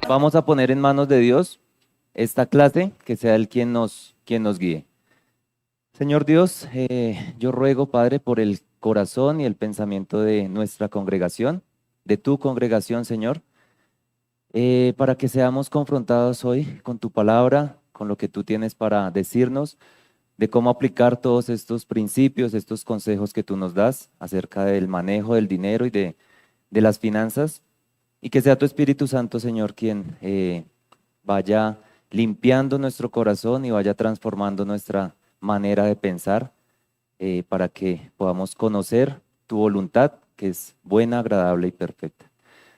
Vamos a poner en manos de Dios esta clase, que sea Él quien nos guíe. Señor Dios, yo ruego, Padre, por el corazón y el pensamiento de nuestra congregación, de tu congregación, Señor, para que seamos confrontados hoy con tu palabra, con lo que tú tienes para decirnos, de cómo aplicar todos estos principios, estos consejos que tú nos das acerca del manejo del dinero y de las finanzas, y que sea tu Espíritu Santo, Señor, quien vaya limpiando nuestro corazón y vaya transformando nuestra manera de pensar para que podamos conocer tu voluntad, que es buena, agradable y perfecta.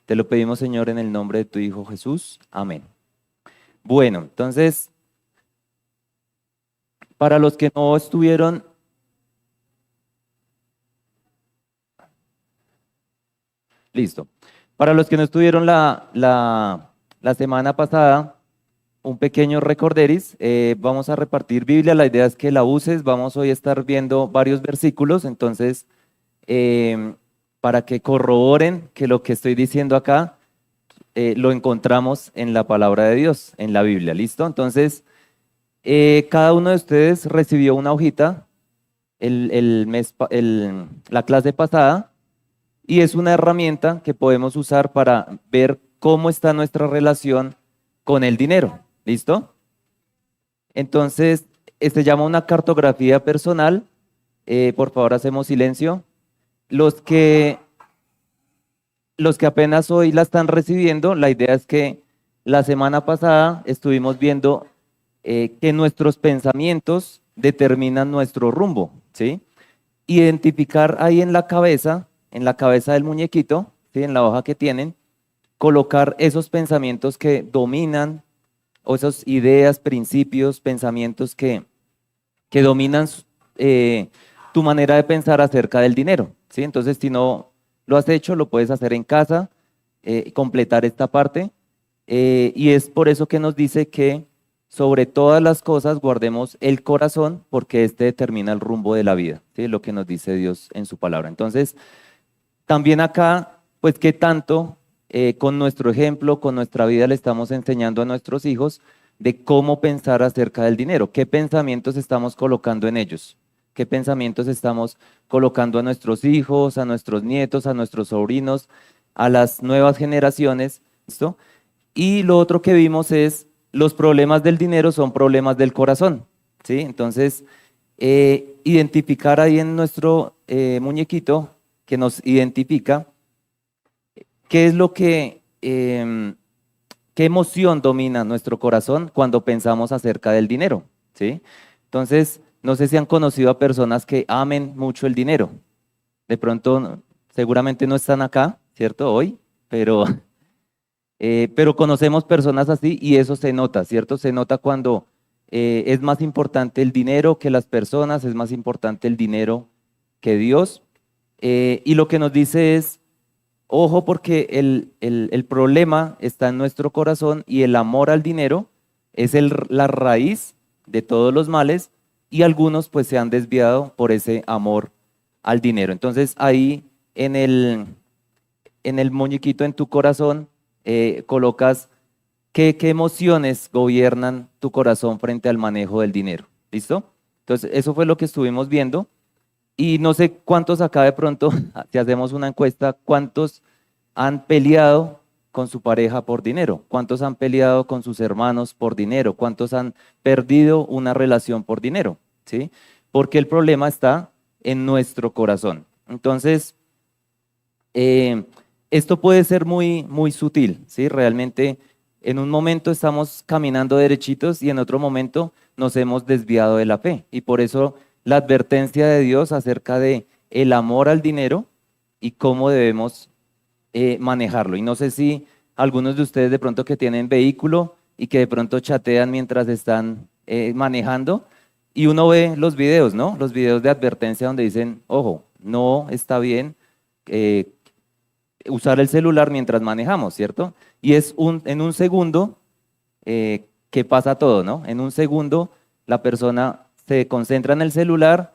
Te lo pedimos, Señor, en el nombre de tu Hijo Jesús. Amén. Bueno, entonces, para los que no estuvieron... Listo. Para los que no estuvieron la semana pasada, un pequeño recorderis, vamos a repartir Biblia, la idea es que la uses, vamos hoy a estar viendo varios versículos, entonces, para que corroboren que lo que estoy diciendo acá, lo encontramos en la palabra de Dios, en la Biblia, ¿listo? Entonces, cada uno de ustedes recibió una hojita la clase pasada, y es una herramienta que podemos usar para ver cómo está nuestra relación con el dinero. ¿Listo? Entonces, se llama una cartografía personal. Por favor, hacemos silencio. Los que apenas hoy la están recibiendo, la idea es que la semana pasada estuvimos viendo que nuestros pensamientos determinan nuestro rumbo, ¿sí? Identificar ahí en la cabeza del muñequito, ¿sí? En la hoja que tienen, colocar esos pensamientos que dominan, o esas ideas, principios, pensamientos que dominan tu manera de pensar acerca del dinero, ¿sí? Entonces, si no lo has hecho, lo puedes hacer en casa, completar esta parte, y es por eso que nos dice que sobre todas las cosas guardemos el corazón, porque este determina el rumbo de la vida, ¿sí? Lo que nos dice Dios en su palabra. Entonces, también acá, pues, ¿qué tanto con nuestro ejemplo, con nuestra vida le estamos enseñando a nuestros hijos de cómo pensar acerca del dinero? ¿Qué pensamientos estamos colocando en ellos? ¿Qué pensamientos estamos colocando a nuestros hijos, a nuestros nietos, a nuestros sobrinos, a las nuevas generaciones? ¿Listo? Y lo otro que vimos es, los problemas del dinero son problemas del corazón, ¿sí? Entonces, identificar ahí en nuestro muñequito que nos identifica, ¿qué es lo que, qué emoción domina nuestro corazón cuando pensamos acerca del dinero? ¿Sí? Entonces, no sé si han conocido a personas que amen mucho el dinero. De pronto, seguramente no están acá, ¿cierto? Hoy, pero conocemos personas así y eso se nota, ¿cierto? Se nota cuando es más importante el dinero que las personas, es más importante el dinero que Dios. Y lo que nos dice es, ojo, porque el problema está en nuestro corazón y el amor al dinero es la raíz de todos los males, y algunos pues se han desviado por ese amor al dinero. Entonces ahí en el muñequito, en tu corazón, colocas qué emociones gobiernan tu corazón frente al manejo del dinero. ¿Listo? Entonces eso fue lo que estuvimos viendo. Y no sé cuántos acá de pronto, si hacemos una encuesta, cuántos han peleado con su pareja por dinero, cuántos han peleado con sus hermanos por dinero, cuántos han perdido una relación por dinero, ¿sí? Porque el problema está en nuestro corazón. Entonces, esto puede ser muy, muy sutil, ¿sí? Realmente, en un momento estamos caminando derechitos y en otro momento nos hemos desviado de la fe. Y por eso la advertencia de Dios acerca de el amor al dinero y cómo debemos manejarlo. Y no sé si algunos de ustedes de pronto que tienen vehículo y que de pronto chatean mientras están manejando, y uno ve los videos, ¿no? Los videos de advertencia donde dicen, ojo, no está bien usar el celular mientras manejamos, ¿cierto? Y en un segundo que pasa todo, ¿no? En un segundo la persona se concentra en el celular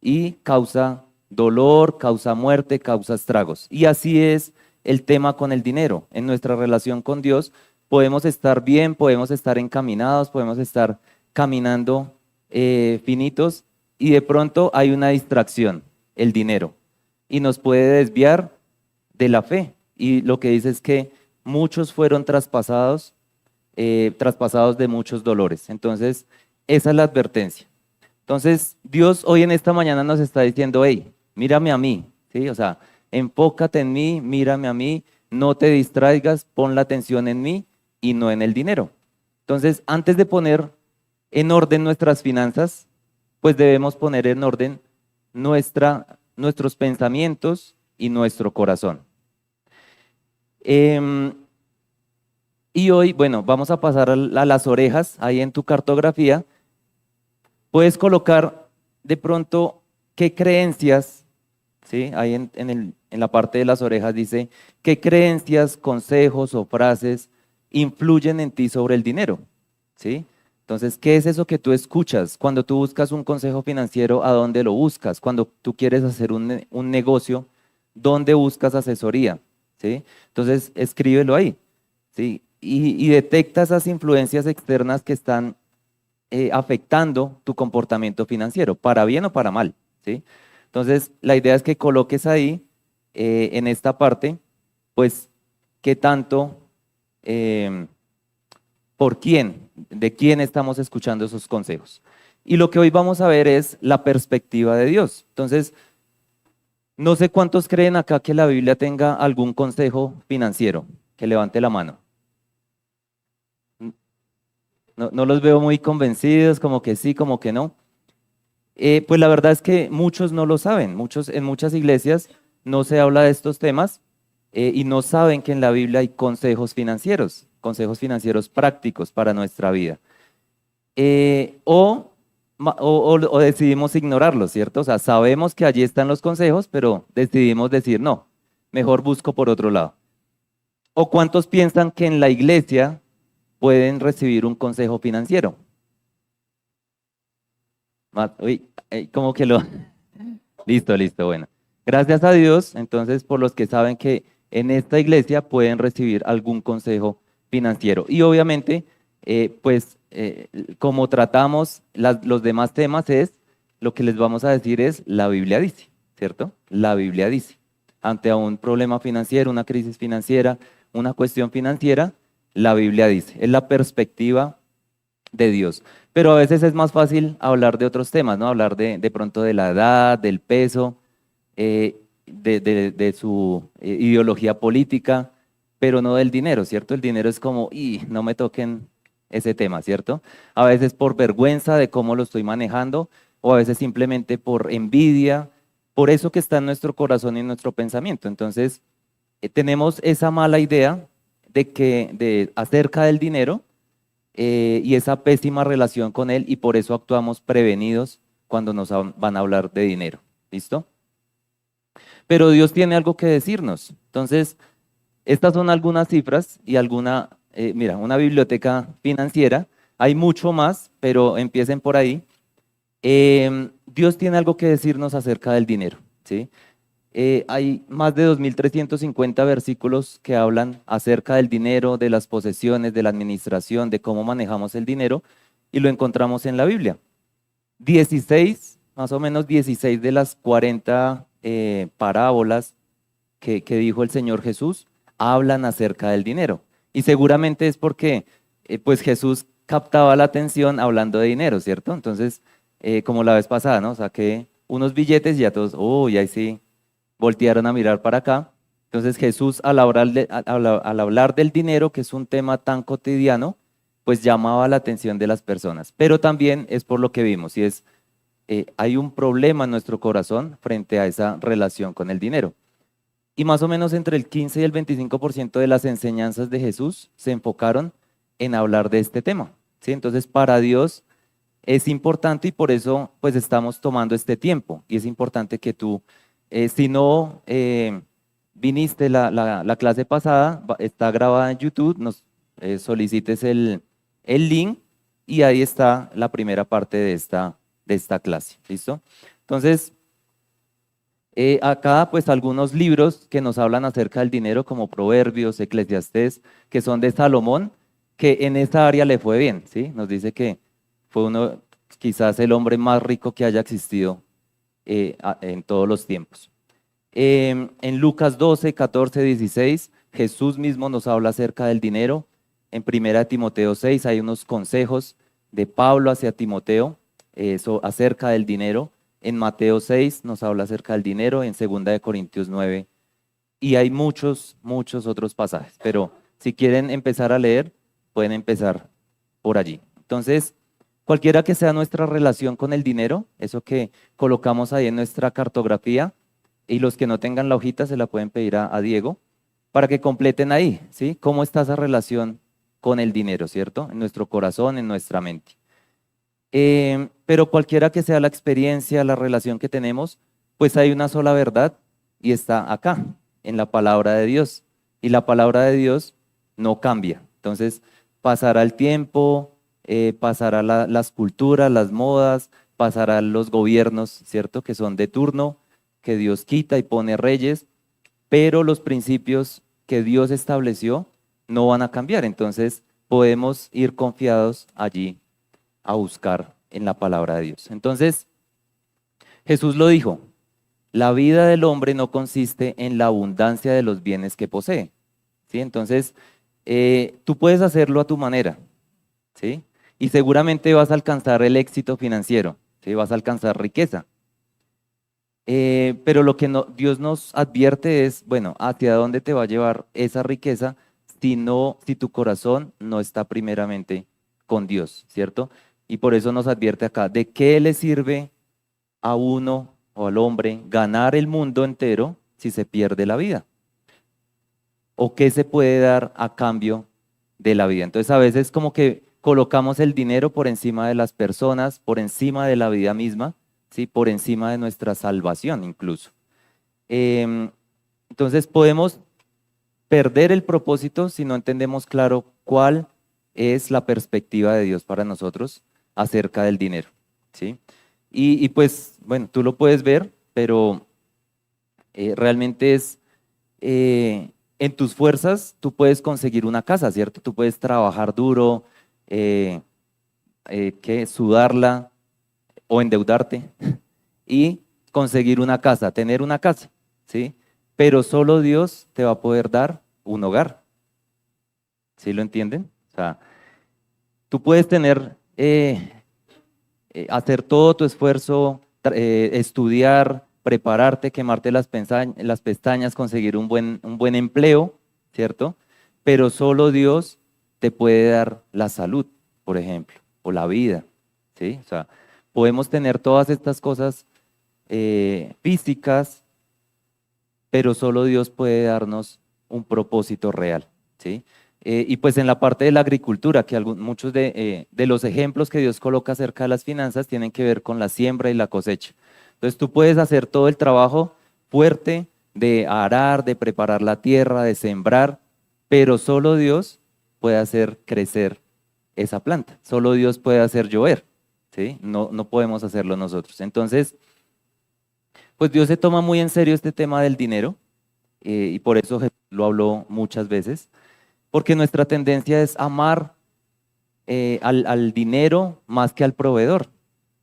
y causa dolor, causa muerte, causa estragos. Y así es el tema con el dinero. En nuestra relación con Dios podemos estar bien, podemos estar encaminados, podemos estar caminando finitos y de pronto hay una distracción, el dinero, y nos puede desviar de la fe. Y lo que dice es que muchos fueron traspasados de muchos dolores. Entonces, esa es la advertencia. Entonces, Dios hoy en esta mañana nos está diciendo, hey, mírame a mí, ¿sí? O sea, enfócate en mí, mírame a mí, no te distraigas, pon la atención en mí y no en el dinero. Entonces, antes de poner en orden nuestras finanzas, pues debemos poner en orden nuestros pensamientos y nuestro corazón. Y hoy, bueno, vamos a pasar a las orejas, ahí en tu cartografía. Puedes colocar de pronto qué creencias, ¿sí? Ahí en la parte de las orejas dice, qué creencias, consejos o frases influyen en ti sobre el dinero, ¿sí? Entonces, ¿qué es eso que tú escuchas? Cuando tú buscas un consejo financiero, ¿a dónde lo buscas? Cuando tú quieres hacer un negocio, ¿dónde buscas asesoría? ¿Sí? Entonces, escríbelo ahí, ¿sí? Y detecta esas influencias externas que están afectando tu comportamiento financiero, para bien o para mal, ¿sí? Entonces, la idea es que coloques ahí, en esta parte, pues, qué tanto, por quién, de quién estamos escuchando esos consejos. Y lo que hoy vamos a ver es la perspectiva de Dios. Entonces, no sé cuántos creen acá que la Biblia tenga algún consejo financiero, que levante la mano. No, no los veo muy convencidos, como que sí, como que no. Pues la verdad es que muchos no lo saben, en muchas iglesias no se habla de estos temas y no saben que en la Biblia hay consejos financieros prácticos para nuestra vida. O decidimos ignorarlos, ¿cierto? O sea, sabemos que allí están los consejos, pero decidimos decir no, mejor busco por otro lado. ¿O cuántos piensan que en la iglesia pueden recibir un consejo financiero? Uy, como que lo... Listo, listo, bueno. Gracias a Dios, entonces, por los que saben que en esta iglesia pueden recibir algún consejo financiero. Y obviamente, como tratamos los demás temas lo que les vamos a decir es, la Biblia dice, ¿cierto? La Biblia dice. Ante un problema financiero, una crisis financiera, una cuestión financiera, la Biblia dice. Es la perspectiva de Dios. Pero a veces es más fácil hablar de otros temas, ¿no? Hablar de pronto de la edad, del peso, de su ideología política, pero no del dinero, ¿cierto? El dinero es como, y no me toquen ese tema, ¿cierto? A veces por vergüenza de cómo lo estoy manejando, o a veces simplemente por envidia, por eso que está en nuestro corazón y en nuestro pensamiento. Entonces, tenemos esa mala idea acerca del dinero y esa pésima relación con él y por eso actuamos prevenidos cuando nos van a hablar de dinero. ¿Listo? Pero Dios tiene algo que decirnos. Entonces, estas son algunas cifras y mira, una biblioteca financiera. Hay mucho más, pero empiecen por ahí. Dios tiene algo que decirnos acerca del dinero, ¿sí? Hay más de 2.350 versículos que hablan acerca del dinero, de las posesiones, de la administración, de cómo manejamos el dinero, y lo encontramos en la Biblia. 16, más o menos 16 de las 40 parábolas que dijo el Señor Jesús hablan acerca del dinero. Y seguramente es porque pues Jesús captaba la atención hablando de dinero, ¿cierto? Entonces, como la vez pasada, ¿no? Saqué unos billetes y ya todos, uy, ahí sí voltearon a mirar para acá. Entonces Jesús al hablar del dinero, que es un tema tan cotidiano, pues llamaba la atención de las personas. Pero también es por lo que vimos, y hay un problema en nuestro corazón frente a esa relación con el dinero. Y más o menos entre el 15 y el 25% de las enseñanzas de Jesús se enfocaron en hablar de este tema, ¿sí? Entonces para Dios es importante y por eso pues estamos tomando este tiempo. Y es importante que tú, si no viniste la clase pasada, está grabada en YouTube, nos solicites el link y ahí está la primera parte de esta clase, ¿listo? Entonces, acá pues algunos libros que nos hablan acerca del dinero como Proverbios, Eclesiastés, que son de Salomón, que en esta área le fue bien, ¿sí? Nos dice que fue uno, quizás el hombre más rico que haya existido en todos los tiempos. En Lucas 12, 14, 16, Jesús mismo nos habla acerca del dinero. En 1 Timoteo 6 hay unos consejos de Pablo hacia Timoteo acerca del dinero. En Mateo 6 nos habla acerca del dinero, en 2 Corintios 9. Y hay muchos, muchos otros pasajes. Pero si quieren empezar a leer, pueden empezar por allí. Entonces, cualquiera que sea nuestra relación con el dinero, eso que colocamos ahí en nuestra cartografía, y los que no tengan la hojita se la pueden pedir a Diego para que completen ahí, ¿sí? ¿Cómo está esa relación con el dinero, cierto? En nuestro corazón, en nuestra mente. Pero cualquiera que sea la experiencia, la relación que tenemos, pues hay una sola verdad y está acá, en la palabra de Dios. Y la palabra de Dios no cambia. Entonces, pasará el tiempo, pasará las culturas, las modas, pasarán los gobiernos, ¿cierto? Que son de turno, que Dios quita y pone reyes, pero los principios que Dios estableció no van a cambiar. Entonces, podemos ir confiados allí a buscar en la palabra de Dios. Entonces, Jesús lo dijo, la vida del hombre no consiste en la abundancia de los bienes que posee, ¿sí? Entonces, tú puedes hacerlo a tu manera, ¿sí? Y seguramente vas a alcanzar el éxito financiero, ¿sí? Vas a alcanzar riqueza. Pero lo que Dios nos advierte es, bueno, hacia dónde te va a llevar esa riqueza si tu corazón no está primeramente con Dios, ¿cierto? Y por eso nos advierte acá, ¿de qué le sirve a uno o al hombre ganar el mundo entero si se pierde la vida? ¿O qué se puede dar a cambio de la vida? Entonces a veces como que colocamos el dinero por encima de las personas, por encima de la vida misma, ¿sí? Por encima de nuestra salvación incluso. Entonces podemos perder el propósito si no entendemos claro cuál es la perspectiva de Dios para nosotros acerca del dinero, ¿sí? Y pues, bueno, tú lo puedes ver, pero realmente es, en tus fuerzas tú puedes conseguir una casa, ¿cierto? Tú puedes trabajar duro, eh, sudarla o endeudarte y conseguir una casa, tener una casa, ¿sí? Pero solo Dios te va a poder dar un hogar, ¿sí lo entienden? O sea, tú puedes tener, hacer todo tu esfuerzo, estudiar, prepararte, quemarte las pestañas, conseguir un buen empleo, ¿cierto? Pero solo Dios te puede dar la salud, por ejemplo, o la vida, ¿sí? O sea, podemos tener todas estas cosas físicas, pero solo Dios puede darnos un propósito real, ¿sí? Y pues en la parte de la agricultura, que muchos de los ejemplos que Dios coloca acerca de las finanzas tienen que ver con la siembra y la cosecha. Entonces tú puedes hacer todo el trabajo fuerte de arar, de preparar la tierra, de sembrar, pero solo Dios puede hacer crecer esa planta, solo Dios puede hacer llover, ¿sí? No, no podemos hacerlo nosotros. Entonces, pues Dios se toma muy en serio este tema del dinero y por eso Jesús lo habló muchas veces, porque nuestra tendencia es amar al dinero más que al proveedor,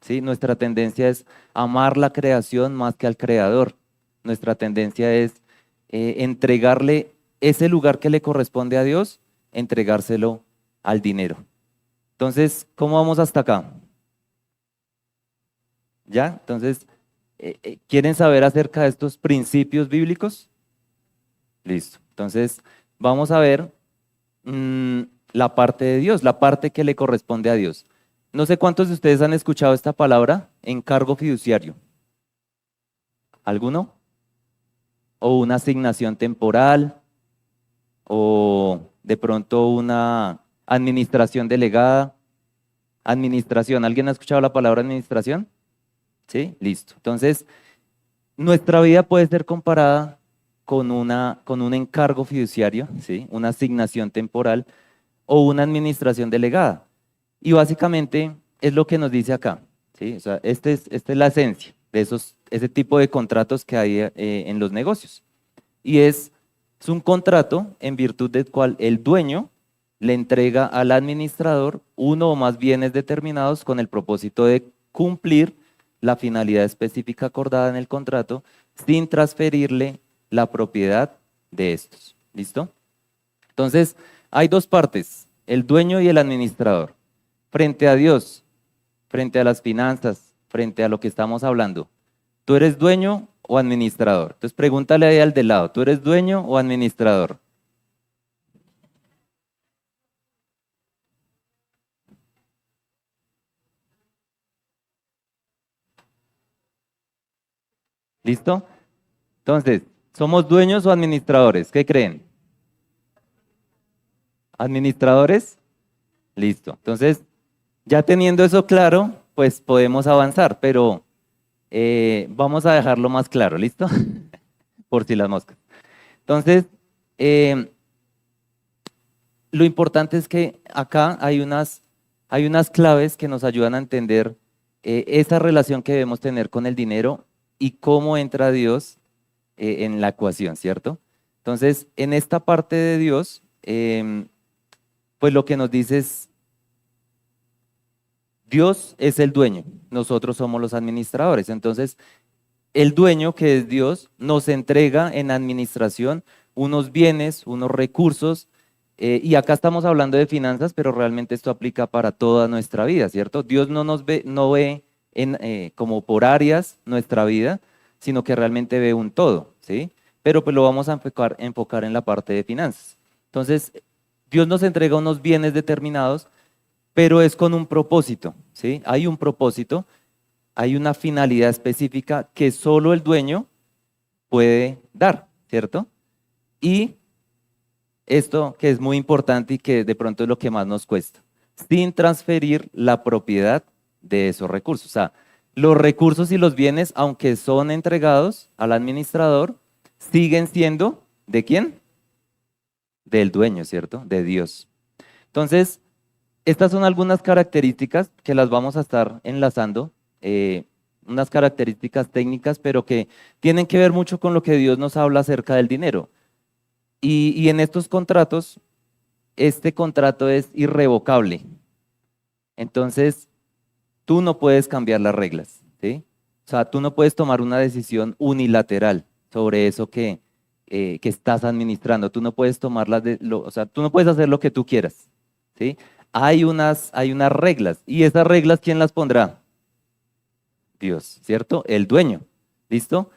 ¿sí? Nuestra tendencia es amar la creación más que al creador. Nuestra tendencia es entregarle ese lugar que le corresponde a Dios, entregárselo al dinero. Entonces, ¿cómo vamos hasta acá? ¿Ya? Entonces, ¿quieren saber acerca de estos principios bíblicos? Listo. Entonces, vamos a ver mm, la parte de Dios, la parte que le corresponde a Dios. No sé cuántos de ustedes han escuchado esta palabra, encargo fiduciario. ¿Alguno? O una asignación temporal, o de pronto una administración delegada. Administración, ¿alguien ha escuchado la palabra administración? ¿Sí? Listo. Entonces, nuestra vida puede ser comparada con un encargo fiduciario, ¿sí? Una asignación temporal o una administración delegada. Y básicamente es lo que nos dice acá, ¿sí? O sea, esta es la esencia de ese tipo de contratos que hay en los negocios. Y es un contrato en virtud del cual el dueño le entrega al administrador uno o más bienes determinados con el propósito de cumplir la finalidad específica acordada en el contrato sin transferirle la propiedad de estos. ¿Listo? Entonces, hay dos partes, el dueño y el administrador. Frente a Dios, frente a las finanzas, frente a lo que estamos hablando, ¿tú eres dueño o administrador? Entonces, pregúntale ahí al de lado, ¿tú eres dueño o administrador? ¿Listo? Entonces, ¿somos dueños o administradores? ¿Qué creen? ¿Administradores? Listo. Entonces, ya teniendo eso claro, pues podemos avanzar, pero vamos a dejarlo más claro, ¿listo? Por si las moscas. Entonces, eh, lo importante es que acá hay unas claves que nos ayudan a entender esa relación que debemos tener con el dinero y cómo entra Dios en la ecuación, ¿cierto? Entonces, en esta parte de Dios, pues lo que nos dice es, Dios es el dueño, nosotros somos los administradores. Entonces, el dueño, que es Dios, nos entrega en administración unos bienes, unos recursos, y acá estamos hablando de finanzas, pero realmente esto aplica para toda nuestra vida, ¿cierto? Dios no nos ve, no ve como por áreas nuestra vida, sino que realmente ve un todo, ¿sí? Pero pues lo vamos a enfocar en la parte de finanzas. Entonces, Dios nos entrega unos bienes determinados, pero es con un propósito, ¿sí? Hay un propósito, hay una finalidad específica que solo el dueño puede dar, ¿cierto? Y esto que es muy importante y que de pronto es lo que más nos cuesta, sin transferir la propiedad de esos recursos. O sea, los recursos y los bienes, aunque son entregados al administrador, siguen siendo ¿de quién? Del dueño, ¿cierto? De Dios. Entonces, estas son algunas características que las vamos a estar enlazando, unas características técnicas, pero que tienen que ver mucho con lo que Dios nos habla acerca del dinero. Y en estos contratos, este contrato es irrevocable. Entonces, tú no puedes cambiar las reglas, ¿sí? O sea, tú no puedes tomar una decisión unilateral sobre eso que estás administrando. Tú no puedes tomar o sea, tú no puedes hacer lo que tú quieras, ¿sí? Hay unas reglas. ¿Y esas reglas quién las pondrá? Dios, ¿cierto? El dueño. ¿Listo?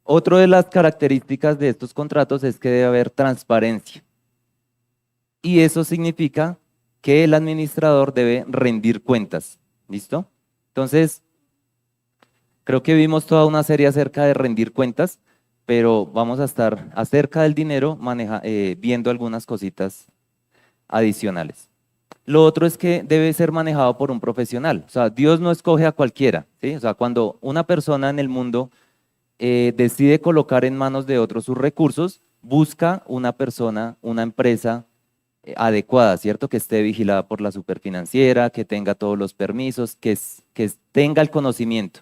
Otra de las características de estos contratos es que debe haber transparencia. Y eso significa que el administrador debe rendir cuentas. ¿Listo? Entonces, creo que vimos toda una serie acerca de rendir cuentas, pero vamos a estar acerca del dinero viendo algunas cositas adicionales. Lo otro es que debe ser manejado por un profesional. O sea, Dios no escoge a cualquiera, ¿sí? O sea, cuando una persona en el mundo decide colocar en manos de otros sus recursos, busca una persona, una empresa adecuada, ¿cierto? Que esté vigilada por la superfinanciera, que tenga todos los permisos, que tenga el conocimiento.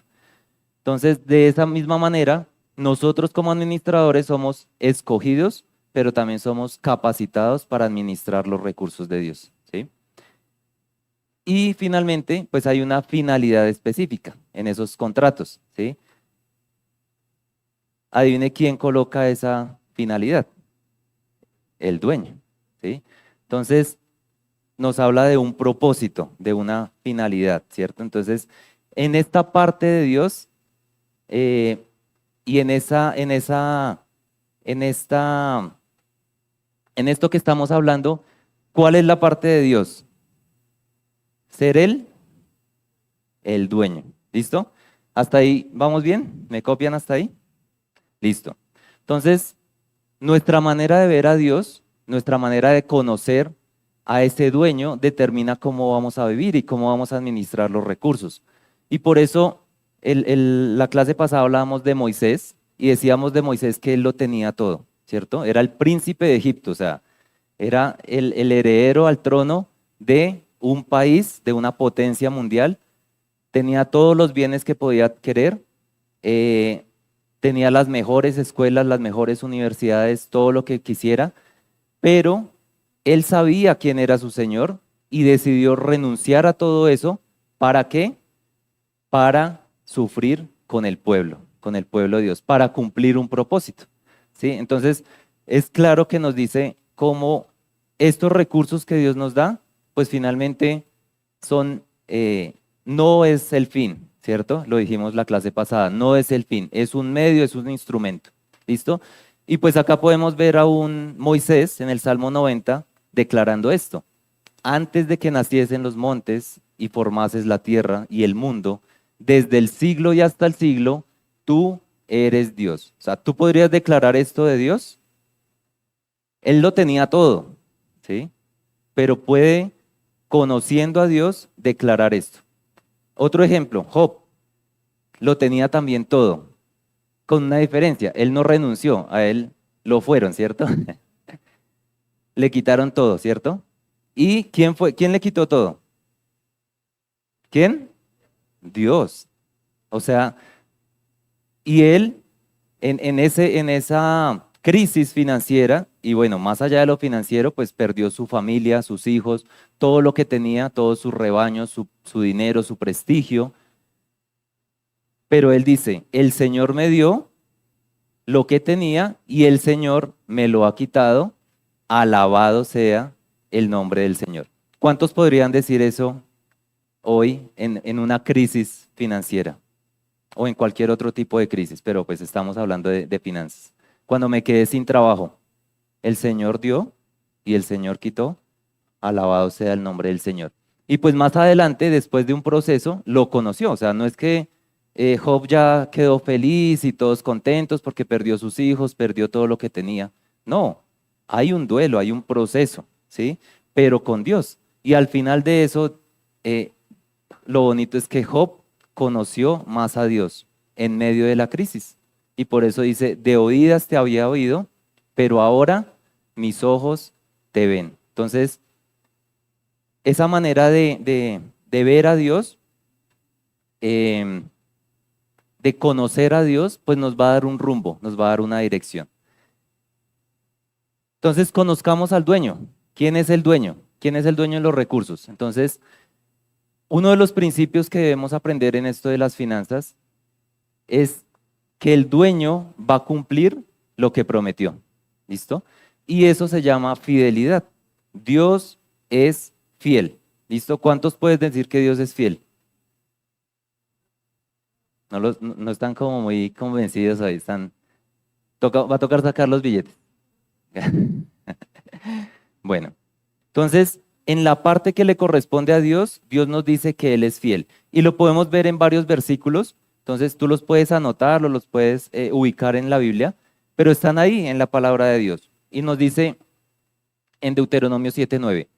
Entonces, de esa misma manera, nosotros como administradores somos escogidos, pero también somos capacitados para administrar los recursos de Dios, ¿sí? Y finalmente, pues hay una finalidad específica en esos contratos, ¿sí? Adivine quién coloca esa finalidad, el dueño, ¿sí? Entonces, nos habla de un propósito, de una finalidad, ¿cierto? Entonces, en esta parte de Dios eh, y en esto que estamos hablando, ¿cuál es la parte de Dios? Ser Él el dueño. ¿Listo? ¿Hasta ahí vamos bien? ¿Me copian hasta ahí? Listo. Entonces, nuestra manera de ver a Dios, nuestra manera de conocer a ese dueño determina cómo vamos a vivir y cómo vamos a administrar los recursos. Y por eso, la clase pasada hablábamos de Moisés, y decíamos de Moisés que él lo tenía todo, ¿cierto? Era el príncipe de Egipto, o sea, era el heredero al trono de un país, de una potencia mundial, tenía todos los bienes que podía querer, eh, tenía las mejores escuelas, las mejores universidades, todo lo que quisiera, pero él sabía quién era su Señor y decidió renunciar a todo eso. ¿Para qué? Para sufrir con el pueblo de Dios, para cumplir un propósito. ¿Sí? Entonces, es claro que nos dice cómo estos recursos que Dios nos da, pues finalmente son, no es el fin, ¿cierto? Lo dijimos la clase pasada, no es el fin, es un medio, es un instrumento. ¿Listo? Y pues acá podemos ver a un Moisés en el Salmo 90 declarando esto. Antes de que naciesen los montes y formases la tierra y el mundo, desde el siglo y hasta el siglo, tú eres Dios. O sea, ¿tú podrías declarar esto de Dios? Él lo tenía todo, ¿sí? Pero puede, conociendo a Dios, declarar esto. Otro ejemplo, Job lo tenía también todo, con una diferencia. Él no renunció, a él lo fueron, ¿cierto? Le quitaron todo, ¿cierto? ¿Y quién fue? ¿Quién le quitó todo? ¿Quién? Dios. O sea, y él en esa crisis financiera, y bueno, más allá de lo financiero, pues perdió su familia, sus hijos, todo lo que tenía, todos sus rebaños, su dinero, su prestigio. Pero él dice, el Señor me dio lo que tenía y el Señor me lo ha quitado. Alabado sea el nombre del Señor. ¿Cuántos podrían decir eso hoy en una crisis financiera o en cualquier otro tipo de crisis? Pero pues estamos hablando de finanzas. Cuando me quedé sin trabajo, el Señor dio y el Señor quitó. Alabado sea el nombre del Señor. Y pues más adelante, después de un proceso, lo conoció. O sea, no es que Job ya quedó feliz y todos contentos porque perdió sus hijos, perdió todo lo que tenía. No, hay un duelo, hay un proceso, ¿sí? Pero con Dios. Y al final de eso, lo bonito es que Job conoció más a Dios en medio de la crisis. Y por eso dice, de oídas te había oído, pero ahora mis ojos te ven. Entonces, esa manera de ver a Dios, em, de conocer a Dios, pues nos va a dar un rumbo, nos va a dar una dirección. Entonces, conozcamos al dueño. ¿Quién es el dueño? ¿Quién es el dueño de los recursos? Entonces, uno de los principios que debemos aprender en esto de las finanzas es que el dueño va a cumplir lo que prometió. ¿Listo? Y eso se llama fidelidad. Dios es fiel. ¿Listo? ¿Cuántos puedes decir que Dios es fiel? No están como muy convencidos ahí. Va a tocar sacar los billetes. Bueno, entonces, en la parte que le corresponde a Dios, Dios nos dice que Él es fiel. Y lo podemos ver en varios versículos. Entonces, tú los puedes anotar, los puedes ubicar en la Biblia, pero están ahí en la palabra de Dios. Y nos dice en Deuteronomio 7:9,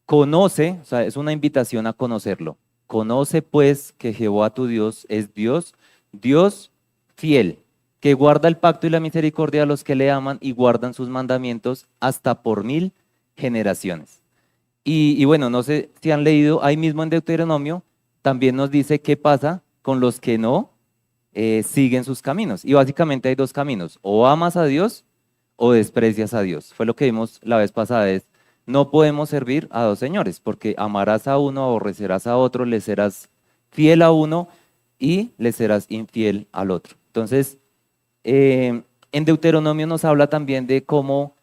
conoce, o sea, es una invitación a conocerlo. Conoce pues que Jehová tu Dios es Dios, Dios fiel, que guarda el pacto y la misericordia a los que le aman y guardan sus mandamientos hasta por 1000 generaciones. Y bueno, no sé si han leído, ahí mismo en Deuteronomio, también nos dice qué pasa con los que no siguen sus caminos. Y básicamente hay dos caminos, o amas a Dios o desprecias a Dios. Fue lo que vimos la vez pasada, es no podemos servir a dos señores, porque amarás a uno, aborrecerás a otro, le serás fiel a uno y le serás infiel al otro. Entonces, en Deuteronomio nos habla también de cómo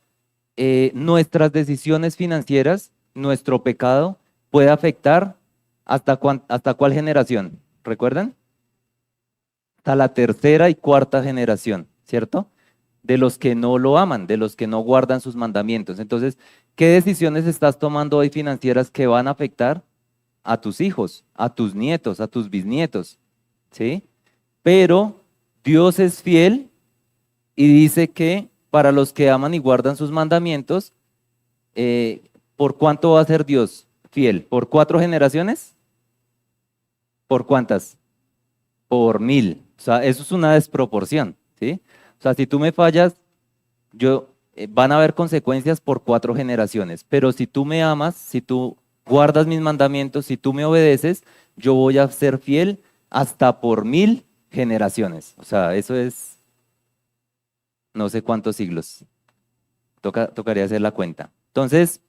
nuestras decisiones financieras, nuestro pecado, puede afectar hasta cuál generación. ¿Recuerdan? Hasta la tercera y cuarta generación, ¿cierto? De los que no lo aman, de los que no guardan sus mandamientos. Entonces, ¿qué decisiones estás tomando hoy financieras que van a afectar a tus hijos, a tus nietos, a tus bisnietos? ¿Sí? Pero Dios es fiel y dice que para los que aman y guardan sus mandamientos, ¿por cuánto va a ser Dios fiel? ¿Por 4 generaciones? ¿Por cuántas? Por 1000. O sea, eso es una desproporción, ¿sí? O sea, si tú me fallas, van a haber consecuencias por 4 generaciones, pero si tú me amas, si tú guardas mis mandamientos, si tú me obedeces, yo voy a ser fiel hasta por 1000 generaciones. O sea, eso es no sé cuántos siglos. Tocaría hacer la cuenta. Entonces,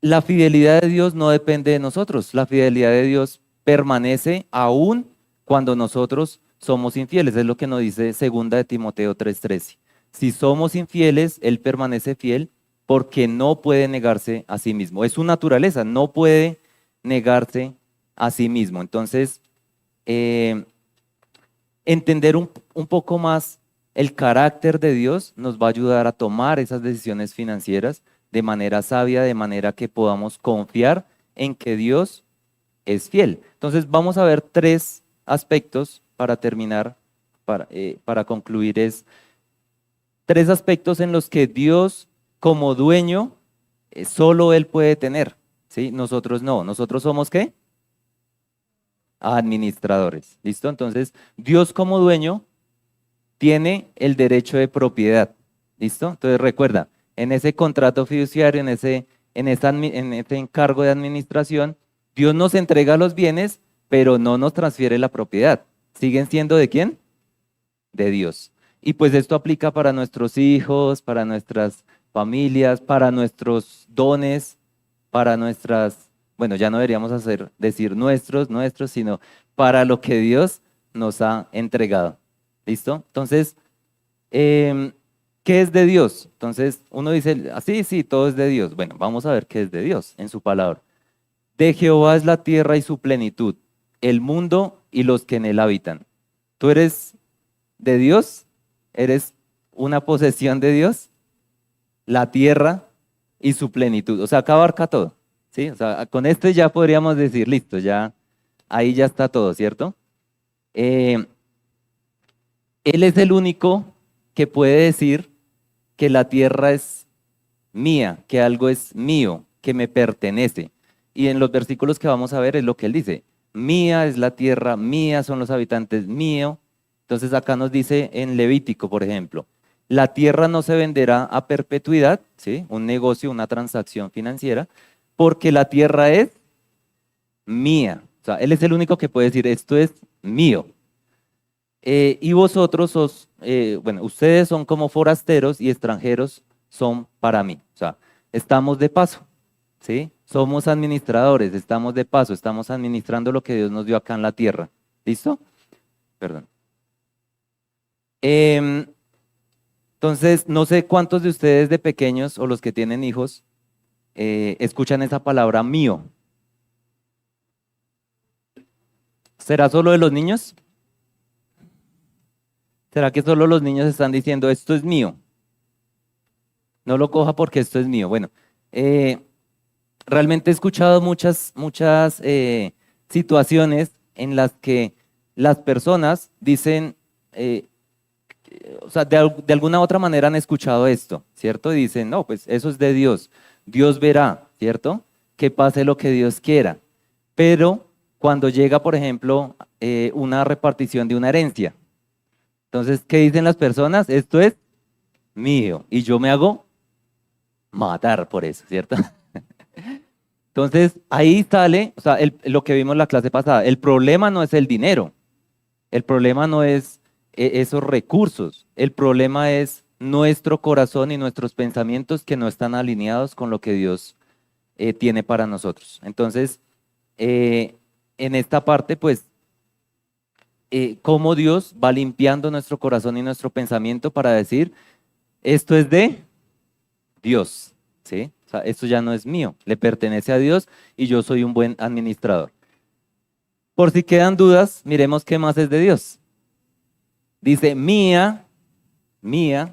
la fidelidad de Dios no depende de nosotros. La fidelidad de Dios permanece aún cuando nosotros somos infieles. Es lo que nos dice 2 de Timoteo 3:13. Si somos infieles, Él permanece fiel porque no puede negarse a sí mismo. Es su naturaleza, no puede negarse a sí mismo. Entonces, eh, entender un poco más el carácter de Dios nos va a ayudar a tomar esas decisiones financieras de manera sabia, de manera que podamos confiar en que Dios es fiel. Entonces vamos a ver 3 aspectos para terminar, para concluir, es 3 aspectos en los que Dios como dueño, solo Él puede tener, ¿sí? Nosotros no. ¿Nosotros somos qué? Administradores, ¿listo? Entonces, Dios como dueño tiene el derecho de propiedad, ¿listo? Entonces recuerda, en ese contrato fiduciario, en ese encargo de administración, Dios nos entrega los bienes, pero no nos transfiere la propiedad. ¿Siguen siendo de quién? De Dios. Y pues esto aplica para nuestros hijos, para nuestras familias, para nuestros dones, para nuestras, bueno, ya no deberíamos decir nuestros, sino para lo que Dios nos ha entregado. ¿Listo? Entonces, ¿qué es de Dios? Entonces, uno dice, así, sí, todo es de Dios. Bueno, vamos a ver qué es de Dios en su palabra. De Jehová es la tierra y su plenitud, el mundo y los que en él habitan. ¿Tú eres de Dios? ¿Eres una posesión de Dios? La tierra y su plenitud. O sea, acá abarca todo. ¿Sí? O sea, con esto ya podríamos decir, listo, ya, ahí ya está todo, ¿cierto? Eh, Él es el único que puede decir que la tierra es mía, que algo es mío, que me pertenece. Y en los versículos que vamos a ver es lo que él dice. Mía es la tierra, mía son los habitantes, mío. Entonces acá nos dice en Levítico, por ejemplo, la tierra no se venderá a perpetuidad, ¿sí? Un negocio, una transacción financiera, porque la tierra es mía. O sea, él es el único que puede decir, esto es mío. Y vosotros bueno, ustedes son como forasteros y extranjeros son para mí. O sea, estamos de paso, ¿sí? Somos administradores, estamos de paso, estamos administrando lo que Dios nos dio acá en la tierra. ¿Listo? Perdón. Em, entonces, no sé cuántos de ustedes de pequeños o los que tienen hijos escuchan esa palabra mío. ¿Será solo de los niños? ¿Será que solo los niños están diciendo esto es mío? No lo coja porque esto es mío. Bueno, eh, realmente he escuchado muchas situaciones en las que las personas dicen, o sea, de alguna otra manera han escuchado esto, ¿cierto? Y dicen, no, pues eso es de Dios. Dios verá, ¿cierto? Que pase lo que Dios quiera. Pero cuando llega, por ejemplo, una repartición de una herencia, entonces, ¿qué dicen las personas? Esto es mío y yo me hago matar por eso, ¿cierto? Entonces, ahí sale, o sea, lo que vimos en la clase pasada, el problema no es el dinero, el problema no es esos recursos, el problema es nuestro corazón y nuestros pensamientos que no están alineados con lo que Dios tiene para nosotros. Entonces, en esta parte, pues, cómo Dios va limpiando nuestro corazón y nuestro pensamiento para decir, esto es de Dios, ¿sí? O sea, esto ya no es mío, le pertenece a Dios y yo soy un buen administrador. Por si quedan dudas, miremos qué más es de Dios. Dice, mía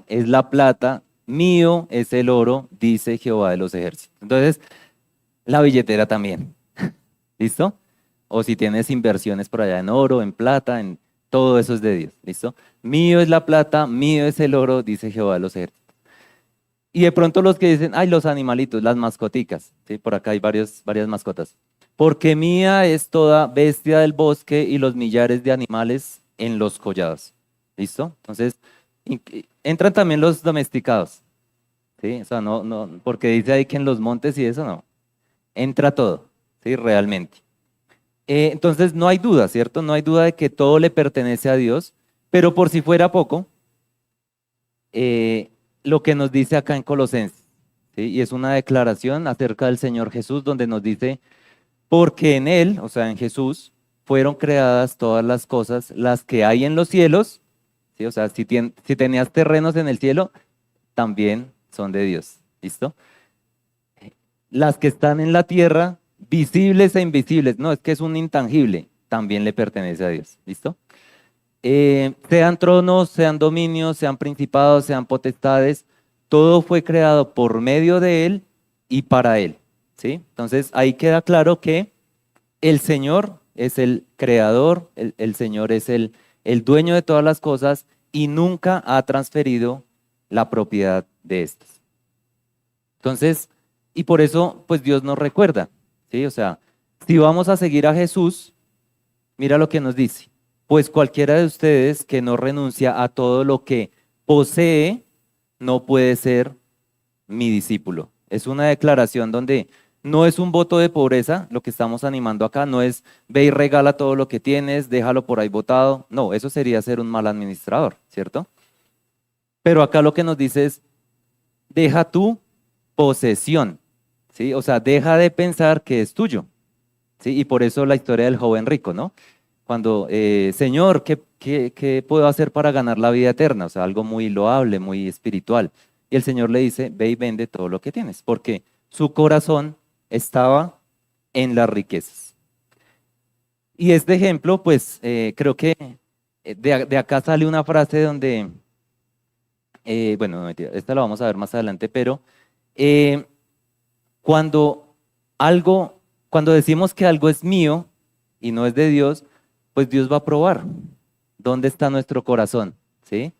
es la plata, mío es el oro, dice Jehová de los ejércitos. Entonces, la billetera también, ¿listo? O si tienes inversiones por allá en oro, en plata, en todo eso es de Dios, ¿listo? Mío es la plata, mío es el oro, dice Jehová de los ejércitos. Y de pronto los que dicen, ay, los animalitos, las mascoticas, ¿sí? Por acá hay varias mascotas. Porque mía es toda bestia del bosque y los millares de animales en los collados. ¿Listo? Entonces, entran también los domesticados, ¿sí? O sea, porque dice ahí que en los montes y eso no, entra todo, ¿sí? Realmente. Entonces, no hay duda, ¿cierto? No hay duda de que todo le pertenece a Dios, pero por si fuera poco, lo que nos dice acá en Colosenses, ¿sí? Y es una declaración acerca del Señor Jesús donde nos dice, porque en Él, o sea, en Jesús, fueron creadas todas las cosas, las que hay en los cielos, ¿sí? O sea, si tenías terrenos en el cielo, también son de Dios, ¿listo? Las que están en la tierra, visibles e invisibles, no, es que es un intangible, también le pertenece a Dios, ¿listo? Sean tronos, sean dominios, sean principados, sean potestades, todo fue creado por medio de Él y para Él, ¿sí? Entonces ahí queda claro que el Señor es el creador, el Señor es el dueño de todas las cosas y nunca ha transferido la propiedad de estas. Entonces, y por eso, pues Dios nos recuerda, ¿sí? O sea, si vamos a seguir a Jesús, mira lo que nos dice. Pues cualquiera de ustedes que no renuncia a todo lo que posee, no puede ser mi discípulo. Es una declaración donde no es un voto de pobreza, lo que estamos animando acá, no es ve y regala todo lo que tienes, déjalo por ahí botado. No, eso sería ser un mal administrador, ¿cierto? Pero acá lo que nos dice es, deja tu posesión, ¿sí? O sea, deja de pensar que es tuyo, ¿sí? Y por eso la historia del joven rico, ¿no? Cuando, Señor, ¿qué puedo hacer para ganar la vida eterna? O sea, algo muy loable, muy espiritual. Y el Señor le dice, ve y vende todo lo que tienes, porque su corazón estaba en las riquezas. Y este ejemplo, pues, creo que de acá sale una frase donde, bueno, no, mentira, esta la vamos a ver más adelante, pero eh, cuando cuando decimos que algo es mío y no es de Dios, pues Dios va a probar dónde está nuestro corazón, ¿sí?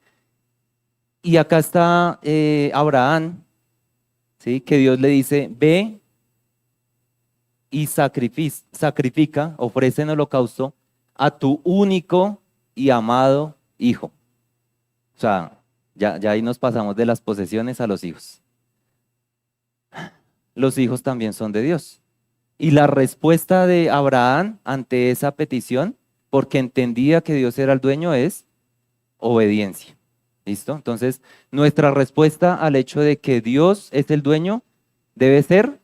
Y acá está Abraham, ¿sí? Que Dios le dice, ve y sacrifica, ofrece en holocausto a tu único y amado hijo. O sea, ya ahí nos pasamos de las posesiones a los hijos. Los hijos también son de Dios. Y la respuesta de Abraham ante esa petición, porque entendía que Dios era el dueño, es obediencia. ¿Listo? Entonces, nuestra respuesta al hecho de que Dios es el dueño debe ser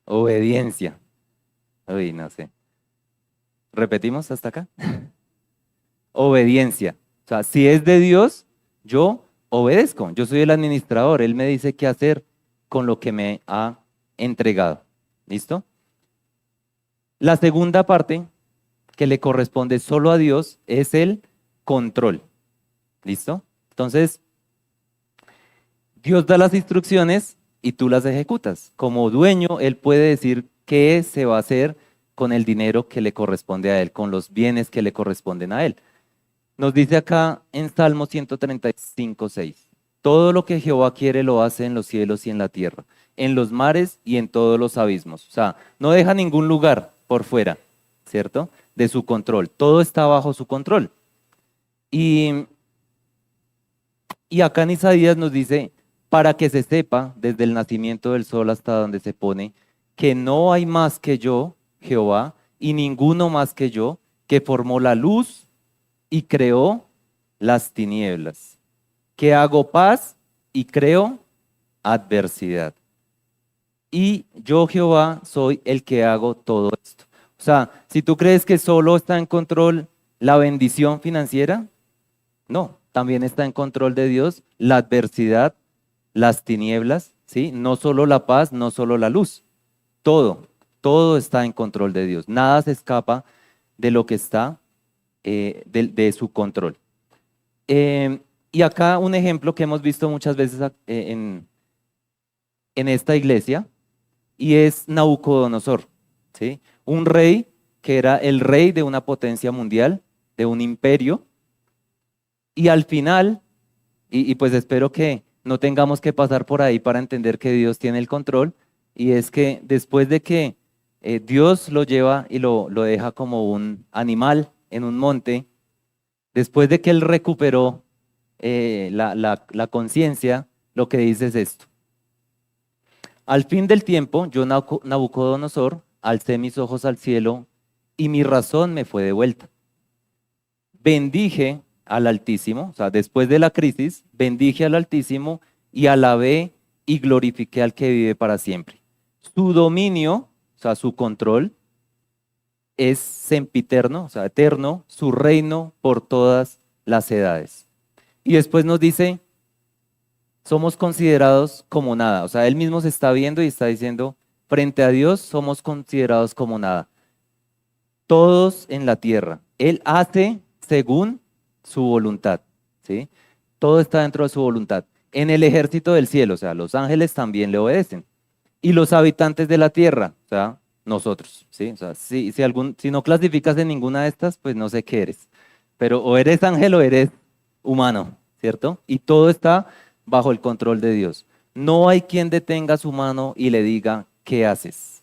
obediencia. Uy, no sé. ¿Repetimos hasta acá? Obediencia. O sea, si es de Dios, yo obedezco. Yo soy el administrador. Él me dice qué hacer con lo que me ha entregado. ¿Listo? La segunda parte que le corresponde solo a Dios es el control. ¿Listo? Entonces, Dios da las instrucciones y tú las ejecutas. Como dueño, Él puede decir qué se va a hacer con el dinero que le corresponde a Él, con los bienes que le corresponden a Él. Nos dice acá en Salmo 135:6, todo lo que Jehová quiere lo hace en los cielos y en la tierra, en los mares y en todos los abismos. O sea, no deja ningún lugar por fuera, ¿cierto? De su control. Todo está bajo su control. Y, y acá en Isaías nos dice, para que se sepa desde el nacimiento del sol hasta donde se pone, que no hay más que yo, Jehová, y ninguno más que yo, que formó la luz y creó las tinieblas, que hago paz y creo adversidad. Y yo, Jehová, soy el que hago todo esto. O sea, si tú crees que solo está en control la bendición financiera, no, también está en control de Dios la adversidad, las tinieblas, ¿sí? No solo la paz, no solo la luz, todo está en control de Dios. Nada se escapa de lo que está de su control. Y acá un ejemplo que hemos visto muchas veces en esta iglesia, y es Nabucodonosor, ¿sí? Un rey que era el rey de una potencia mundial, de un imperio, y al final, y pues espero que no tengamos que pasar por ahí para entender que Dios tiene el control, y es que después de que Dios lo lleva y lo deja como un animal en un monte, después de que él recuperó la conciencia, lo que dice es esto. Al fin del tiempo, yo, Nabucodonosor, alcé mis ojos al cielo y mi razón me fue devuelta. Bendije al Altísimo, o sea, después de la crisis, bendije al Altísimo y alabé y glorifiqué al que vive para siempre. Su dominio, o sea, su control, es sempiterno, o sea, eterno, su reino por todas las edades. Y después nos dice, somos considerados como nada, o sea, él mismo se está viendo y está diciendo, frente a Dios somos considerados como nada. Todos en la tierra. Él hace según su voluntad, ¿sí? Todo está dentro de su voluntad. En el ejército del cielo, o sea, los ángeles también le obedecen. Y los habitantes de la tierra, o sea, nosotros, ¿sí? O sea, si no clasificas en ninguna de estas, pues no sé qué eres. Pero o eres ángel o eres humano, ¿cierto? Y todo está bajo el control de Dios. No hay quien detenga su mano y le diga, ¿qué haces?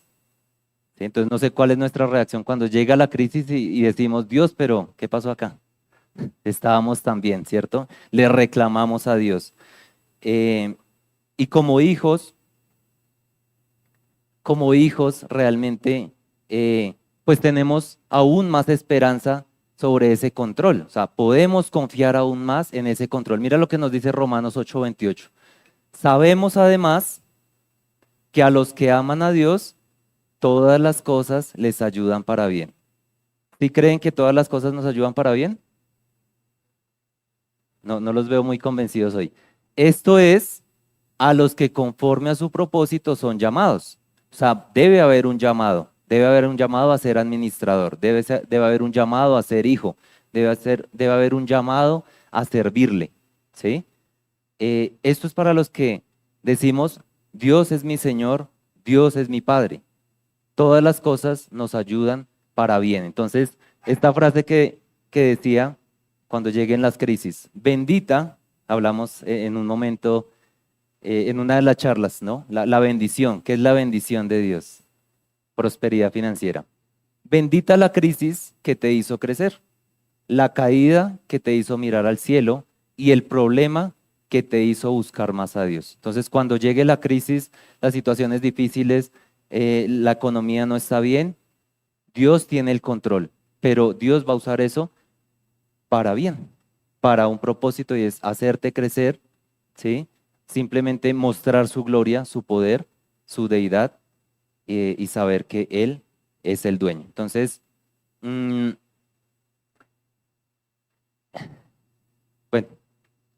¿Sí? Entonces no sé cuál es nuestra reacción cuando llega la crisis y decimos, Dios, pero ¿qué pasó acá? Estábamos tan bien, ¿cierto? Le reclamamos a Dios. Y como hijos realmente, pues tenemos aún más esperanza sobre ese control. O sea, podemos confiar aún más en ese control. Mira lo que nos dice Romanos 8:28. Sabemos además que a los que aman a Dios, todas las cosas les ayudan para bien. ¿Sí creen que todas las cosas nos ayudan para bien? No, no los veo muy convencidos hoy. Esto es a los que conforme a su propósito son llamados. O sea, debe haber un llamado a ser administrador, debe haber un llamado a ser hijo, debe haber un llamado a servirle, ¿sí? Esto es para los que decimos, Dios es mi Señor, Dios es mi Padre. Todas las cosas nos ayudan para bien. Entonces, esta frase que decía cuando lleguen las crisis, bendita, hablamos en un momento, en una de las charlas, ¿no? La bendición, ¿qué es la bendición de Dios? Prosperidad financiera. Bendita la crisis que te hizo crecer, la caída que te hizo mirar al cielo y el problema que te hizo buscar más a Dios. Entonces, cuando llegue la crisis, las situaciones difíciles, la economía no está bien, Dios tiene el control, pero Dios va a usar eso para bien, para un propósito y es hacerte crecer, ¿sí? Simplemente mostrar su gloria, su poder, su deidad y saber que Él es el dueño. Entonces, mm, bueno,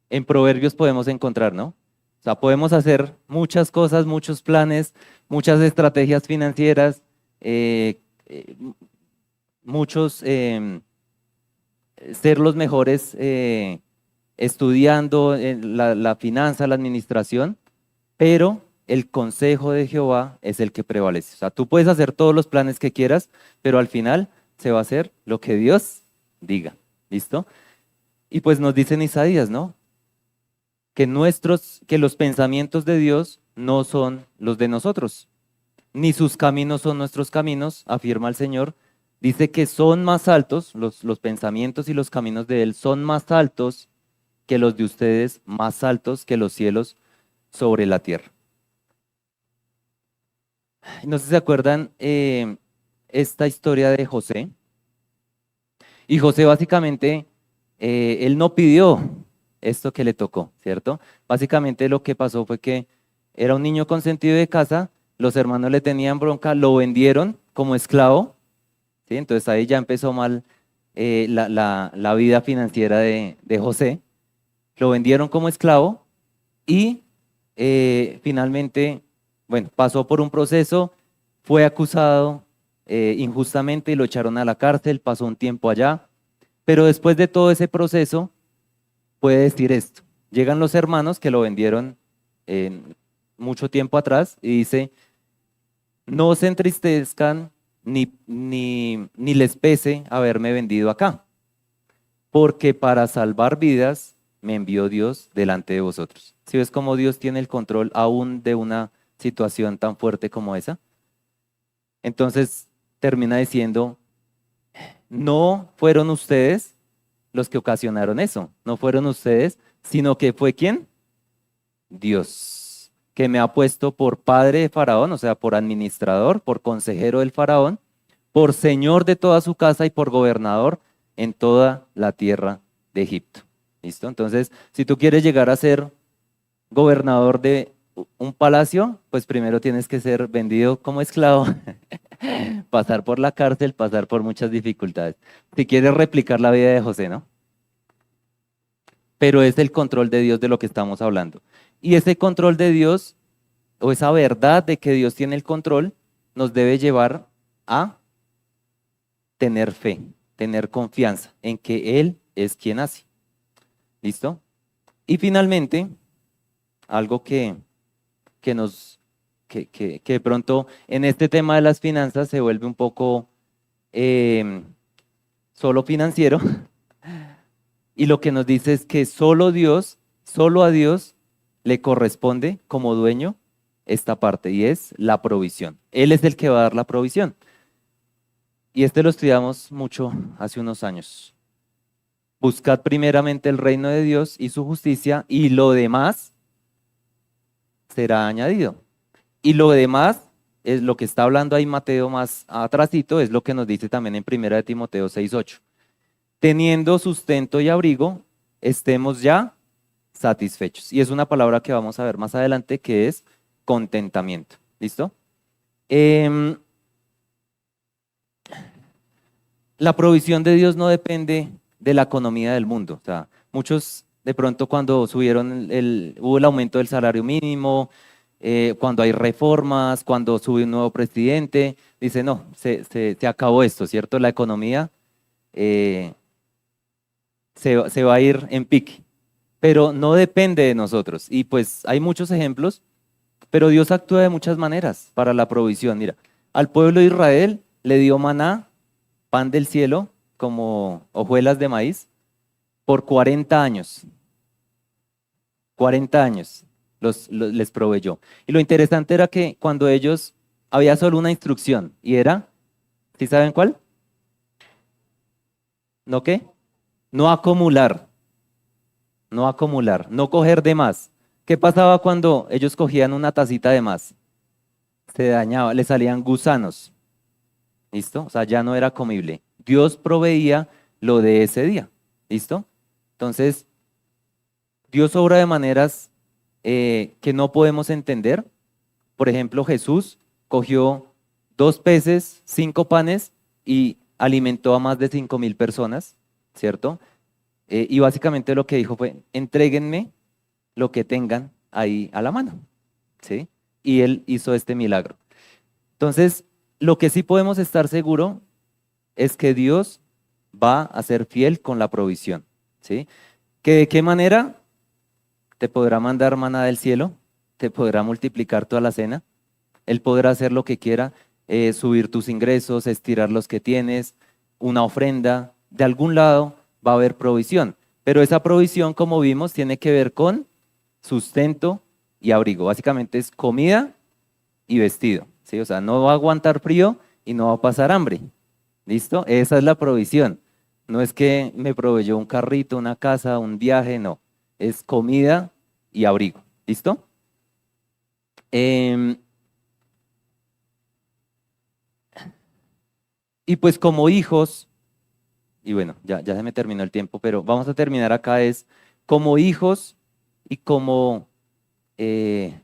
en Proverbios podemos encontrar, ¿no? O sea, podemos hacer muchas cosas, muchos planes, muchas estrategias financieras, eh, eh, muchos, ser los mejores estudiando la finanza, la administración, pero el consejo de Jehová es el que prevalece. O sea, tú puedes hacer todos los planes que quieras, pero al final se va a hacer lo que Dios diga. ¿Listo? Y pues nos dice en Isaías, ¿no? Que los pensamientos de Dios no son los de nosotros, ni sus caminos son nuestros caminos, afirma el Señor. Dice que son más altos, los pensamientos y los caminos de Él son más altos que los de ustedes, más altos que los cielos sobre la tierra. No sé si se acuerdan esta historia de José. Y José básicamente, él no pidió esto que le tocó, ¿cierto? Básicamente lo que pasó fue que era un niño consentido de casa, los hermanos le tenían bronca, lo vendieron como esclavo, ¿sí? Entonces ahí ya empezó mal la vida financiera de José. Lo vendieron como esclavo y finalmente, bueno, pasó por un proceso, fue acusado injustamente y lo echaron a la cárcel, pasó un tiempo allá, pero después de todo ese proceso, puede decir esto. Llegan los hermanos que lo vendieron mucho tiempo atrás y dice, no se entristezcan ni les pese haberme vendido acá, porque para salvar vidas me envió Dios delante de vosotros. ¿Sí ves cómo Dios tiene el control aún de una situación tan fuerte como esa? Entonces termina diciendo, no fueron ustedes los que ocasionaron eso, no fueron ustedes, sino que fue ¿quién? Dios, que me ha puesto por padre de Faraón, o sea, por administrador, por consejero del Faraón, por señor de toda su casa y por gobernador en toda la tierra de Egipto. ¿Listo? Entonces, si tú quieres llegar a ser gobernador de un palacio, pues primero tienes que ser vendido como esclavo, pasar por la cárcel, pasar por muchas dificultades. Si quieres replicar la vida de José, ¿no? Pero es el control de Dios de lo que estamos hablando. Y ese control de Dios, o esa verdad de que Dios tiene el control, nos debe llevar a tener fe, tener confianza en que Él es quien hace. ¿Listo? Y finalmente, algo que de pronto en este tema de las finanzas se vuelve un poco solo financiero, y lo que nos dice es que solo Dios, solo a Dios le corresponde como dueño esta parte, y es la provisión. Él es el que va a dar la provisión. Y este lo estudiamos mucho hace unos años. Buscad primeramente el reino de Dios y su justicia, y lo demás será añadido. Y lo demás es lo que está hablando ahí Mateo más atrasito, es lo que nos dice también en 1 Timoteo 6:8. Teniendo sustento y abrigo, estemos ya satisfechos. Y es una palabra que vamos a ver más adelante, que es contentamiento. ¿Listo? La provisión de Dios no depende de la economía del mundo. O sea, muchos de pronto cuando subieron hubo el aumento del salario mínimo, cuando hay reformas, cuando sube un nuevo presidente, dice, no, se acabó esto, ¿cierto? La economía eh, se va a ir en pique, pero no depende de nosotros. Y pues hay muchos ejemplos, pero Dios actúa de muchas maneras para la provisión. Mira, al pueblo de Israel le dio maná, pan del cielo, como hojuelas de maíz, por 40 años. 40 años les proveyó. Y lo interesante era que cuando ellos, había solo una instrucción, y era, ¿sí saben cuál? ¿No qué? No acumular, no acumular, no coger de más. ¿Qué pasaba cuando ellos cogían una tacita de más? Se dañaba, le salían gusanos. ¿Listo? O sea, ya no era comible. Dios proveía lo de ese día. ¿Listo? Entonces, Dios obra de maneras que no podemos entender. Por ejemplo, Jesús cogió 2 peces, 5 panes y alimentó a más de 5.000 personas, ¿cierto? Y básicamente lo que dijo fue, entréguenme lo que tengan ahí a la mano, ¿sí? Y él hizo este milagro. Entonces, lo que sí podemos estar seguro es que Dios va a ser fiel con la provisión, ¿sí? ¿Que de qué manera? Te podrá mandar maná del cielo, te podrá multiplicar toda la cena, Él podrá hacer lo que quiera, subir tus ingresos, estirar los que tienes, una ofrenda, de algún lado va a haber provisión, pero esa provisión, como vimos, tiene que ver con sustento y abrigo, básicamente es comida y vestido, ¿sí? O sea, no va a aguantar frío y no va a pasar hambre. ¿Listo? Esa es la provisión. No es que me proveyó un carrito, una casa, un viaje, no. Es comida y abrigo. ¿Listo? Em, y pues como hijos, y bueno, ya se me terminó el tiempo, pero vamos a terminar acá, es como hijos y como eh,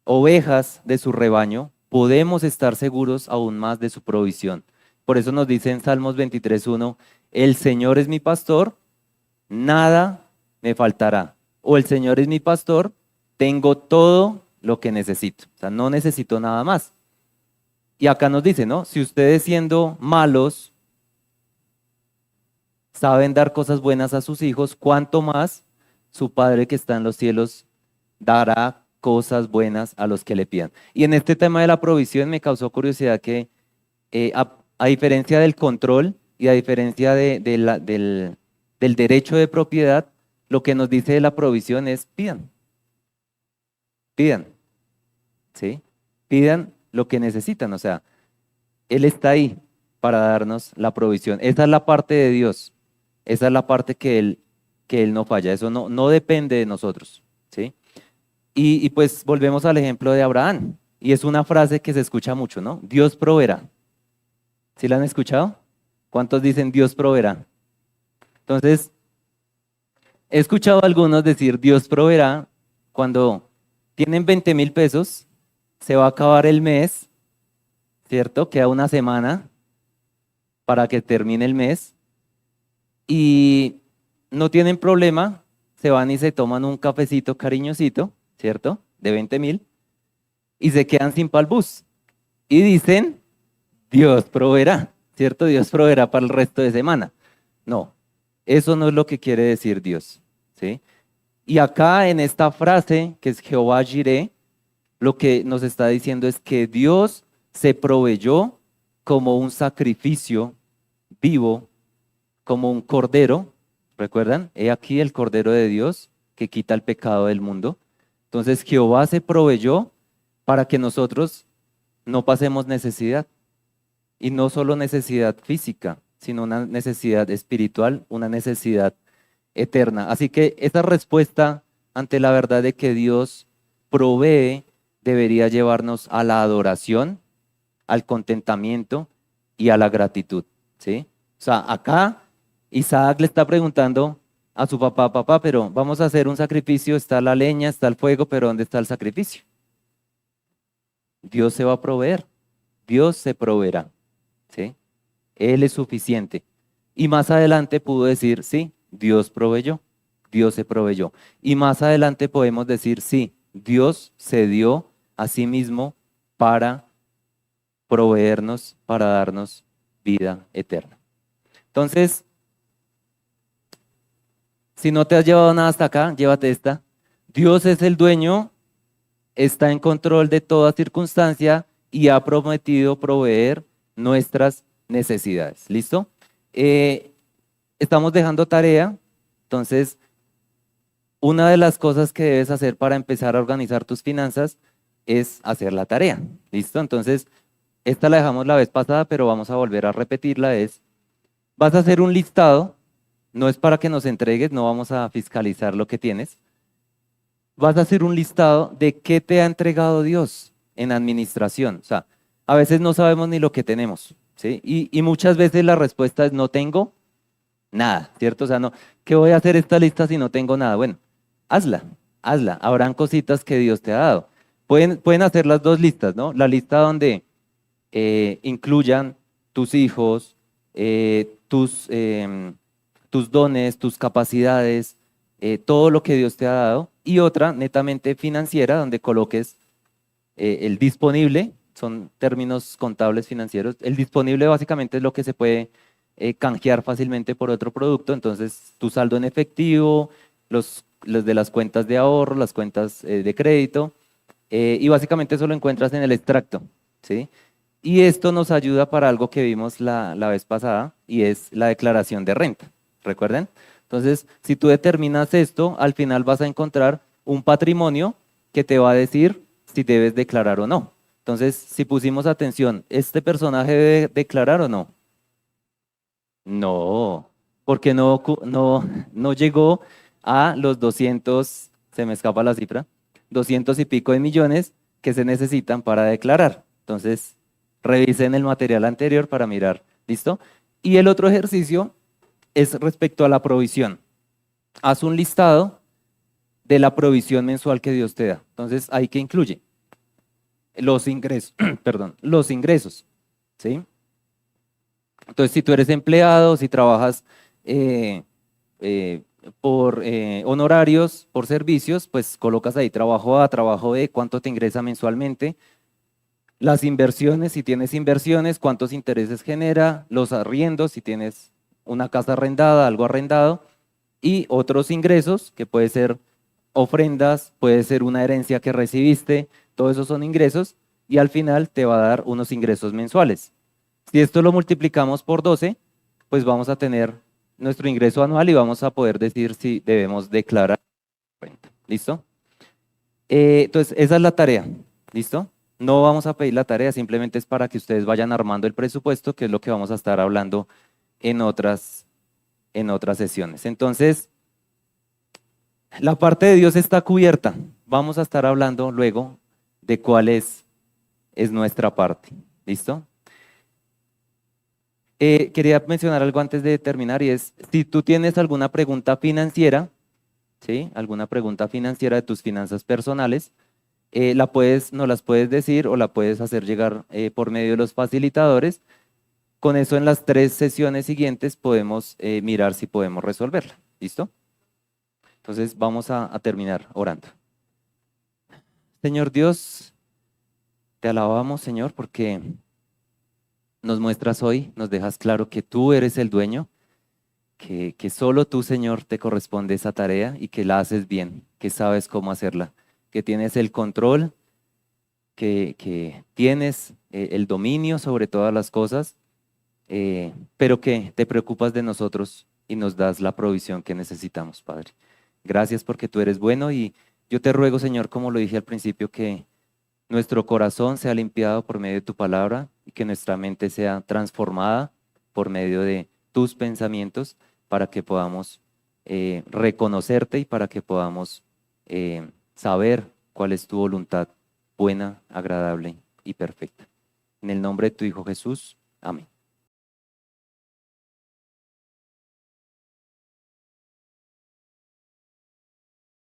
ovejas de su rebaño, podemos estar seguros aún más de su provisión. Por eso nos dice en Salmos 23:1, el Señor es mi pastor, nada me faltará. O el Señor es mi pastor, tengo todo lo que necesito. O sea, no necesito nada más. Y acá nos dice, ¿no? Si ustedes siendo malos saben dar cosas buenas a sus hijos, ¿cuánto más su Padre que está en los cielos dará cosas buenas a los que le pidan? Y en este tema de la provisión me causó curiosidad que a diferencia del control y a diferencia del derecho de propiedad, lo que nos dice de la provisión es pidan, pidan, ¿sí? Pidan lo que necesitan, o sea, Él está ahí para darnos la provisión. Esa es la parte de Dios. Esa es la parte que Él no falla. Eso no depende de nosotros, ¿sí? Y pues volvemos al ejemplo de Abraham. Y es una frase que se escucha mucho, ¿no? Dios proveerá. ¿Sí la han escuchado? ¿Cuántos dicen Dios proveerá? Entonces, he escuchado a algunos decir Dios proveerá cuando tienen 20.000 pesos, se va a acabar el mes, ¿cierto? Queda una semana para que termine el mes y no tienen problema, se van y se toman un cafecito cariñosito, ¿cierto? De 20.000 y se quedan sin pal bus. Y dicen, Dios proveerá, ¿cierto? Dios proveerá para el resto de semana. No, eso no es lo que quiere decir Dios, ¿sí? Y acá en esta frase, que es Jehová Jireh, lo que nos está diciendo es que Dios se proveyó como un sacrificio vivo, como un cordero. ¿Recuerdan? He aquí el cordero de Dios que quita el pecado del mundo. Entonces Jehová se proveyó para que nosotros no pasemos necesidad. Y no solo necesidad física, sino una necesidad espiritual, una necesidad eterna. Así que esa respuesta ante la verdad de que Dios provee debería llevarnos a la adoración, al contentamiento y a la gratitud, ¿sí? O sea, acá Isaac le está preguntando a su papá, papá, pero vamos a hacer un sacrificio, está la leña, está el fuego, pero ¿dónde está el sacrificio? Dios se va a proveer, Dios se proveerá, ¿sí? Él es suficiente. Y más adelante pudo decir, sí, Dios proveyó, Dios se proveyó. Y más adelante podemos decir, sí, Dios se dio a sí mismo para proveernos, para darnos vida eterna. Entonces, si no te has llevado nada hasta acá, llévate esta. Dios es el dueño, está en control de toda circunstancia y ha prometido proveer nuestras necesidades. ¿Listo? Estamos dejando tarea, entonces una de las cosas que debes hacer para empezar a organizar tus finanzas es hacer la tarea. ¿Listo? Entonces, esta la dejamos la vez pasada, pero vamos a volver a repetirla. Vas a hacer un listado, no es para que nos entregues, no vamos a fiscalizar lo que tienes. Vas a hacer un listado de qué te ha entregado Dios en administración. O sea, a veces no sabemos ni lo que tenemos, ¿sí? Y muchas veces la respuesta es no tengo nada, ¿cierto? O sea, no, ¿qué voy a hacer esta lista si no tengo nada? Bueno, hazla, hazla. Habrán cositas que Dios te ha dado. Pueden hacer las dos listas, ¿no? La lista donde incluyan tus hijos, tus dones, tus capacidades, todo lo que Dios te ha dado, y otra netamente financiera donde coloques el disponible, son términos contables financieros. El disponible básicamente es lo que se puede canjear fácilmente por otro producto, entonces tu saldo en efectivo, los de las cuentas de ahorro, las cuentas de crédito, y básicamente eso lo encuentras en el extracto, ¿sí? Y esto nos ayuda para algo que vimos la vez pasada, y es la declaración de renta, ¿recuerden? Entonces, si tú determinas esto, al final vas a encontrar un patrimonio que te va a decir si debes declarar o no. Entonces, si pusimos atención, ¿este personaje debe declarar o no? No, porque no llegó a los 200, se me escapa la cifra, 200 y pico de millones que se necesitan para declarar. Entonces, revisen el material anterior para mirar. ¿Listo? Y el otro ejercicio es respecto a la provisión. Haz un listado de la provisión mensual que Dios te da. Entonces, ahí que incluye los ingresos, perdón, los ingresos, ¿sí? Entonces, si tú eres empleado, si trabajas eh, eh, por honorarios, por servicios, pues colocas ahí trabajo A, trabajo B, cuánto te ingresa mensualmente. Las inversiones, si tienes inversiones, cuántos intereses genera, los arriendos, si tienes una casa arrendada, algo arrendado, y otros ingresos, que puede ser ofrendas, puede ser una herencia que recibiste, todos esos son ingresos, y al final te va a dar unos ingresos mensuales. Si esto lo multiplicamos por 12, pues vamos a tener nuestro ingreso anual y vamos a poder decir si debemos declarar renta. ¿Listo? Entonces, esa es la tarea. ¿Listo? No vamos a pedir la tarea, simplemente es para que ustedes vayan armando el presupuesto, que es lo que vamos a estar hablando en en otras sesiones. Entonces, la parte de Dios está cubierta. Vamos a estar hablando luego de cuál es nuestra parte. ¿Listo? Quería mencionar algo antes de terminar y es, si tú tienes alguna pregunta financiera, ¿sí? Alguna pregunta financiera de tus finanzas personales, nos las puedes decir o la puedes hacer llegar por medio de los facilitadores. Con eso en las 3 sesiones siguientes podemos mirar si podemos resolverla. ¿Listo? Entonces vamos a terminar orando. Señor Dios, te alabamos, Señor, porque nos muestras hoy, nos dejas claro que tú eres el dueño, que solo tú, Señor, te corresponde esa tarea y que la haces bien, que sabes cómo hacerla, que tienes el control, que tienes el dominio sobre todas las cosas, pero que te preocupas de nosotros y nos das la provisión que necesitamos, Padre. Gracias porque tú eres bueno y yo te ruego, Señor, como lo dije al principio, que nuestro corazón sea limpiado por medio de tu palabra y que nuestra mente sea transformada por medio de tus pensamientos para que podamos reconocerte y para que podamos saber cuál es tu voluntad buena, agradable y perfecta. En el nombre de tu Hijo Jesús. Amén.